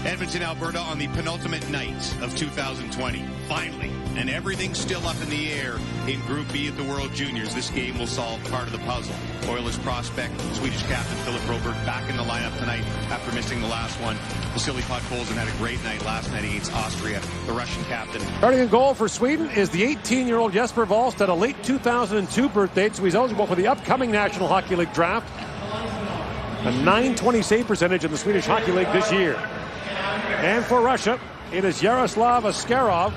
Edmonton, Alberta on the penultimate night of 2020. Finally, and everything's still up in the air in Group B at the World Juniors. This game will solve part of the puzzle. Oilers prospect, Swedish captain Philip Broberg back in the lineup tonight after missing the last one. Vasily Podkolzin had a great night last night against Austria. The Russian captain. Starting in goal for Sweden is the 18-year-old Jesper Wallstedt, a late 2002 birth date, so he's eligible for the upcoming National Hockey League draft. A .920 save percentage in the Swedish Hockey League this year. And for Russia, it is Yaroslav Askarov.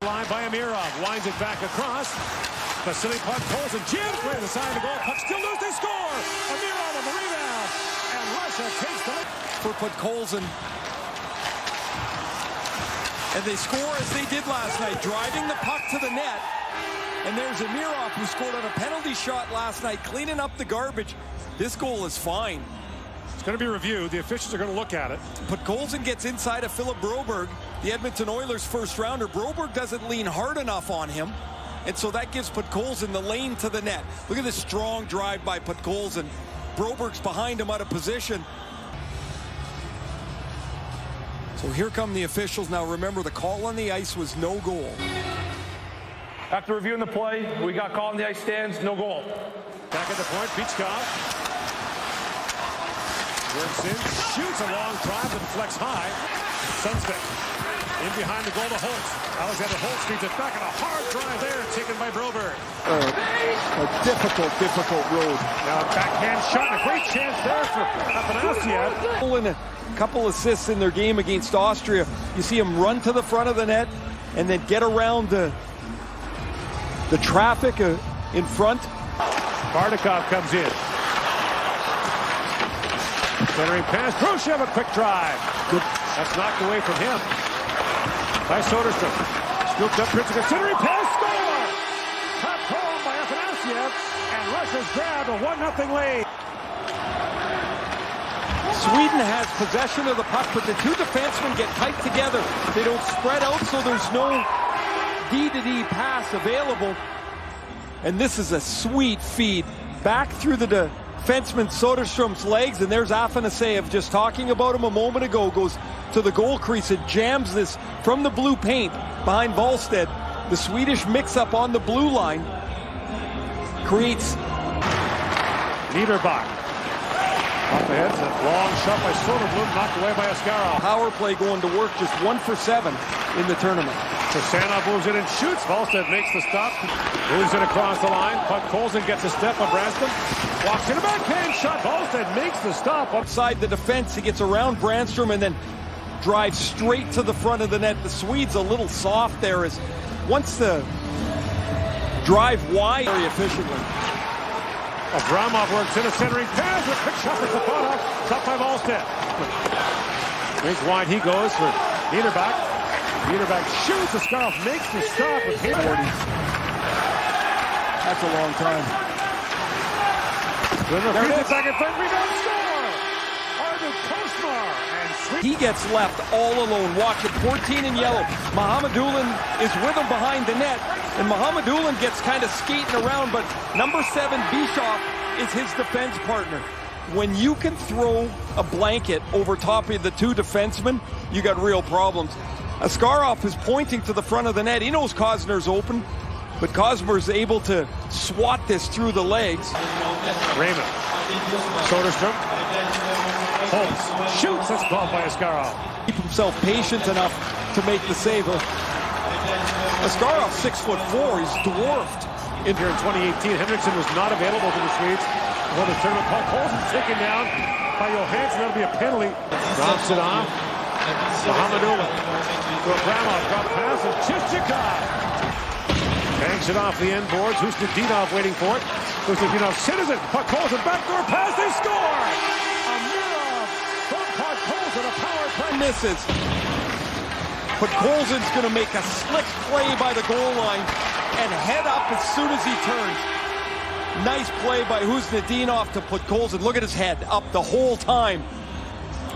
Line by Amirov, winds it back across. Vasily Podkolzin jams right to the side of the goal. Puck still loose, they score! Amirov on the rebound, and Russia takes the lead. For Podkolzin. And they score as they did last night, driving the puck to the net. And there's Amirov, who scored on a penalty shot last night, cleaning up the garbage. This goal is fine. It's going to be reviewed. The officials are going to look at it. Podkolzin gets inside of Philip Broberg, the Edmonton Oilers first rounder. Broberg doesn't lean hard enough on him, and so that gives Podkolzin the lane to the net. Look at this strong drive by Podkolzin. Broberg's behind him out of position. So here come the officials. Now remember, the call on the ice was no goal. After reviewing the play, we got called on the ice stands, no goal. Back at the point, Bichkov. Works in, shoots a long drive that deflects high. Sunstead in behind the goal to Holtz. Alexander Holtz feeds it back, and a hard drive there, taken by Broberg. A difficult road. Now a backhand shot, and a great chance there for Athanasiev. A couple assists in their game against Austria. You see him run to the front of the net and then get around the traffic in front. Bardakov comes in. Centering pass, Khrushchev, a quick drive. Good. That's knocked away from him. By Soderstrom. Scooped up, Prince, centering pass, score! Tapped home by Athanasiev, and Russia's grabbed a 1-0 lead. Sweden has possession of the puck, but the two defensemen get tight together. They don't spread out, so there's no D-to-D pass available. And this is a sweet feed back through the defenseman Soderstrom's legs, and there's Athanasiev, just talking about him a moment ago, goes to the goal crease and jams this from the blue paint behind Wallstedt. The Swedish mix-up on the blue line creates Niederbach. Off the head, a long shot by Soderblom, knocked away by Askarov. Power play going to work, just 1 for 7 in the tournament. Sanov moves in and shoots. Wallstedt makes the stop. Moves it across the line. Podkolzin gets a step on Branston. Walks in a backhand shot. Wallstedt makes the stop. Outside the defense, he gets around Brandstrom and then drives straight to the front of the net. The Swedes a little soft there, as once the drive wide very efficiently. Abramov works in a centering pass. A quick shot for Safonov. Stopped by Wallstedt. Rink wide he goes for Niederbach. Niederbach shoots. Askarov makes the stop with him. That's a long time. There it is. Second, third, rebound, score! Arvid Kosmar. And he gets left all alone. Watch it, 14 in yellow. Mohamedulin is with him behind the net, and Mohamedulin gets kind of skating around, but number 7, Bischoff, is his defense partner. When you can throw a blanket over top of the two defensemen, you got real problems. Askarov is pointing to the front of the net. He knows Cosner's open, but Cosner's able to swat this through the legs. Raymond. Soderstrom. Holtz shoots. That's called by Askarov. Keep himself patient enough to make the save. Askarov, 6'4", he's dwarfed. In here in 2018, Henriksen was not available to the Swedes before the tournament. Podkolzin taken down by Johansson. That'll be a penalty. Drops it off. Mohamedulin. Abramov drop pass, and Chichikov bangs it off the end boards. Hustadinov waiting for it. Hustadinov citizen. Podkolzin backdoor pass. They score. Amirov from Podkolzin, a power play misses. Podkolzin's going to make a slick play by the goal line and head up as soon as he turns. Nice play by Hustadinov to Podkolzin. Look at his head up the whole time.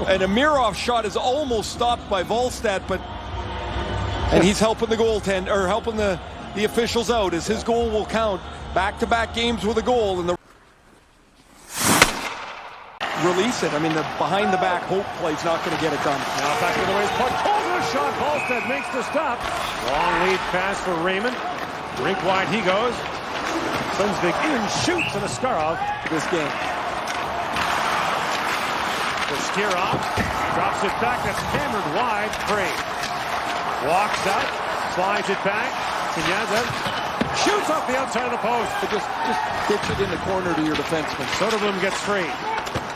And Amirov's shot is almost stopped by Wallstedt, and he's helping the goaltender, or helping the officials out, as his goal will count. Back-to-back games with a goal, and the release it. I mean, the behind-the-back hope play's not going to get it done. Now back to the waist, puck, a shot, Halstead makes the stop. Long lead pass for Raymond. Rink wide he goes. Sundsvik in, shoots, and Askarov For this game. Skirov drops it back, that's hammered wide, free. Walks out, slides it back. Knyazov shoots off the outside of the post. Just ditch it in the corner to your defenseman. Soderblom gets free.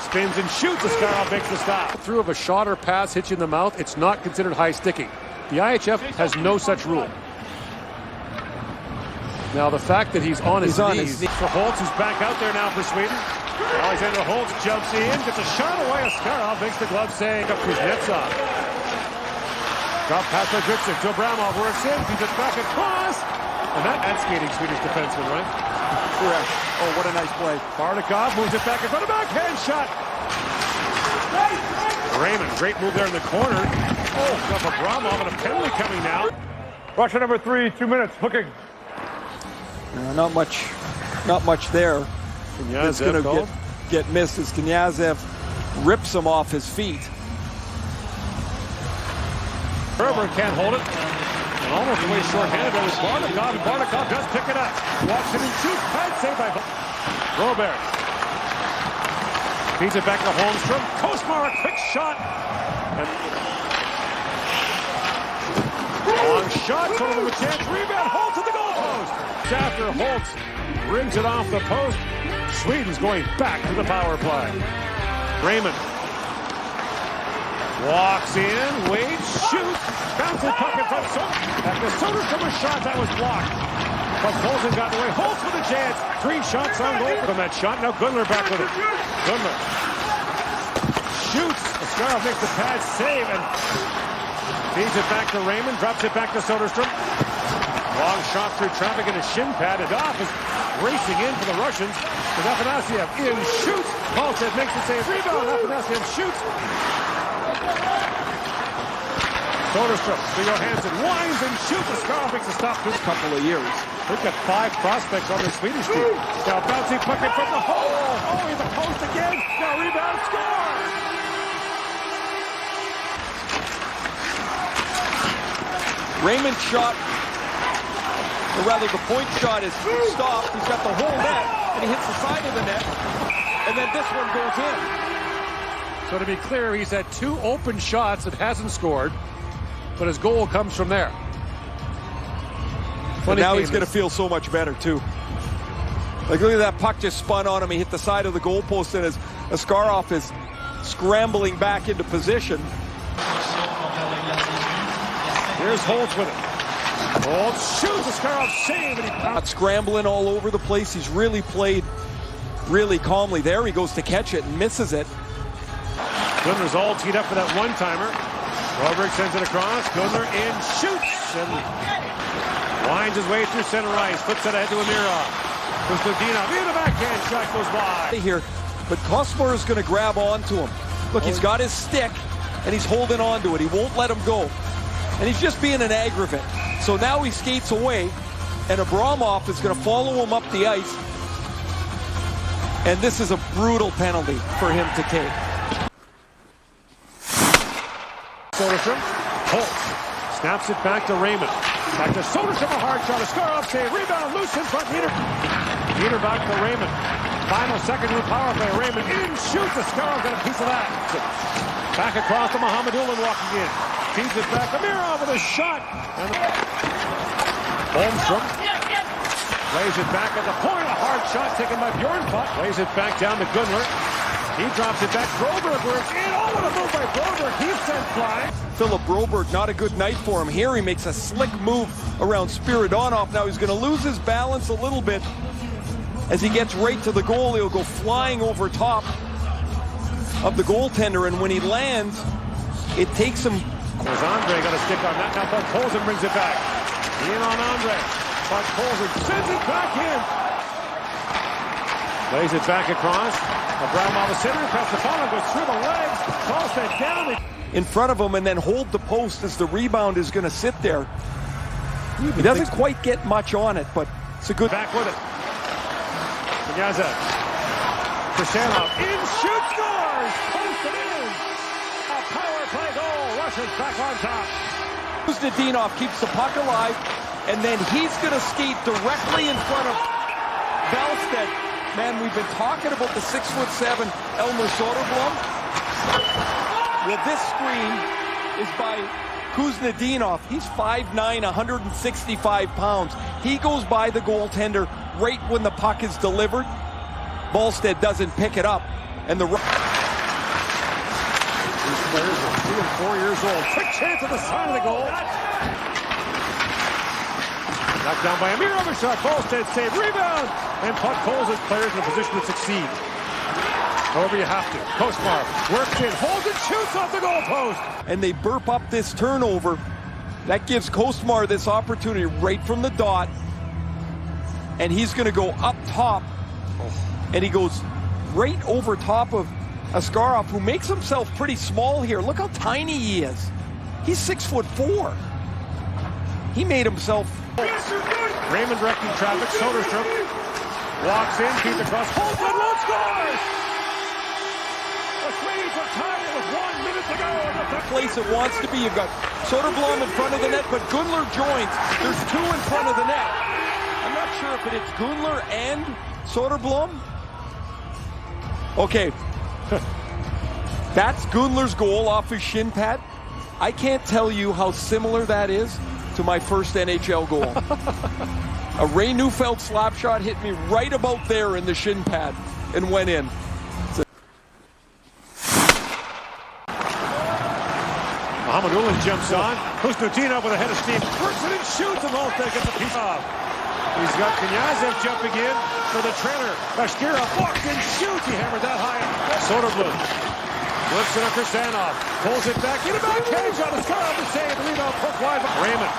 Spins and shoots. Askarov makes the stop. Through of a shot or pass hits you in the mouth, it's not considered high sticking. The IHF has no such rule. Now the fact that he's on his knees. For Holtz, who's back out there now for Sweden. Alexander Holtz jumps in, gets a shot away. Askarov makes the glove save. Up Kuznetsov. Drop pass by Dritzik to Abramov, works in, feeds it back across. And that's skating Swedish defenseman, right? Correct. Oh, what a nice play. Bardakov moves it back in front of backhand shot. Raymond, great move there in the corner. Oh, got Abramov and a penalty coming now. Russia number 3, 2 minutes, hooking. Not much there. It's going to get missed as Knyazov rips him off his feet. Berber can't hold it. And almost away short-handed. There was Bardakov. Bardakov does pick it up. Walks in and shoots. Pad saved by Robert. Feeds it back to Holmstrom. Kosmar, a quick shot. And long shot. Soderblom with a chance. Rebound. Holtz at the goal post. After Holtz brings it off the post. Sweden's going back to the power play. Raymond walks in, waits, shoots, bounces puck in front of Soderblom. After Soderblom a shot that was blocked. But Poulsen got away. Holtz with a chance. 3 shots on goal from that shot. Now Gunler back with it. Gunler shoots. Askarov makes the pad save and feeds it back to Raymond. Drops it back to Soderstrom. Long shot through traffic and a shin pad. Adolf is racing in for the Russians. With Afanasyev in, shoots. Halstead makes the save. Rebound. Afanasyev shoots. Soderstrom to Johansson. Winds and shoots. Askarov makes a stop this couple of years. They've got 5 prospects on their Swedish team. Now bouncing puck in front of the hole. Oh, he's a post again. Now rebound, score. Raymond shot, or rather the point shot is stopped. He's got the whole net, and he hits the side of the net, and then this one goes in. So to be clear, he's had 2 open shots and hasn't scored, but his goal comes from there. But now he's going to feel so much better, too. Like, look at that puck just spun on him. He hit the side of the goalpost, and as Askarov is scrambling back into position. Here's Holtz with it. Holtz shoots. Askarov save, and he not scrambling all over the place. He's really played really calmly. There he goes to catch it and misses it. Gunler's all teed up for that one-timer. Broberg sends it across. Gunler in, shoots, and winds his way through center ice. Flips it ahead to Amirov. Kostadinov in the backhand shot goes wide. Here, but Kosmar is going to grab onto him. Look, he's got his stick, and he's holding on to it. He won't let him go. And he's just being an aggravate. So now he skates away, and Abramov is going to follow him up the ice. And this is a brutal penalty for him to take. Soderstrom, Holtz snaps it back to Raymond. Back to Soderstrom, a hard shot. Askarov save, rebound, loose in front. Peter back to Raymond. Final second to the power play. Raymond in, shoots. Askarov got a piece of that. Back across to Mohamedulin walking in. Feeds it back. Amirov with a shot. And Holmstrom lays it back at the point. A hard shot taken by Bjornfot. Lays it back down to Gunler. He drops it back. Broberg works in. Oh, what a move by Broberg. He's sent flying. Philip Broberg, not a good night for him. Here he makes a slick move around Spiridonov. Now he's going to lose his balance a little bit. As he gets right to the goal, he'll go flying over top of the goaltender. And when he lands, it takes him. As Andre got a stick on that. Now Buck Poulsen brings it back. In on Andre. Buck Poulsen sends it back in. Lays it back across. Abramov the center. Past the follow. Goes through the legs. Calls that down. In front of him and then hold the post as the rebound is going to sit there. He doesn't quite get much on it, but it's a good. Back with it. Knyazov. Khristianov in, shoots, scores! scores! Post it in! A power play goal! Russia's back on top. Kuznetsov keeps the puck alive, and then he's going to skate directly in front of Bellstead. Man, we've been talking about the 6'7" Elmer Soderblom. Well, this screen is by Kuznetsov. He's 5'9", 165 pounds. He goes by the goaltender right when the puck is delivered. Ballstead doesn't pick it up, and the... These players are 3 and 4 years old. Quick chance at the side of the goal. Knocked down by a Mira shot. Ballstead save, rebound, and puck pulls his players in a position to succeed. However you have to. Kostmar works in, holds and shoots off the goalpost. And they burp up this turnover. That gives Kostmar this opportunity right from the dot. And he's going to go up top. And he goes right over top of Askarov, who makes himself pretty small here. Look how tiny he is. He's 6'4". He made himself... Raymond directing traffic. Soderstrom walks in, keeps across, holds and one scores! The Swedes are tied it with 1 minute to go. The place it wants to be. You've got Soderblom in front of the net, but Gunler joins. There's 2 in front of the net. I'm not sure if it's Gunler and Soderblom. Okay. That's Gunler's goal off his shin pad. I can't tell you how similar that is to my first NHL goal. A Ray Neufeld slap shot hit me right about there in the shin pad and went in. Mohamed jumps on. Kuznetsov with a head of steam. Works it and shoots, and Holtz gets a piece off. He's got Knyazev jumping in for the trailer. Bashkirov walks and shoots. He hammered that high. Soderblom flips it up to Sanov. Pulls it back in a back cage on a score to save. The rebound put wide. Raymond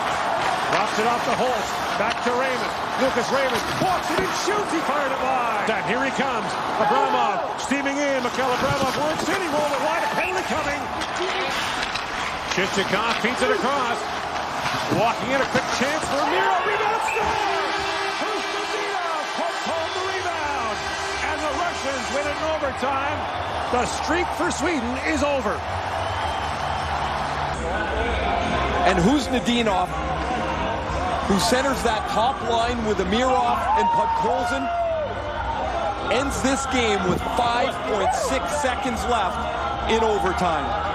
drops it off to Holtz. Back to Raymond. Lucas Raymond walks it and shoots. He fired it wide. And here he comes. Abramov steaming in. Mikhail Abramov works in. He rolled it wide. A penalty coming. Chichikov feeds it across. Walking in, a quick chance for Mira. Rebound score! Kuznetsov pokes home the rebound. And the Russians win it in overtime. The streak for Sweden is over. And Kuznetsov, who centers that top line with Amirov and Podkolzin, ends this game with 5.6 seconds left in overtime.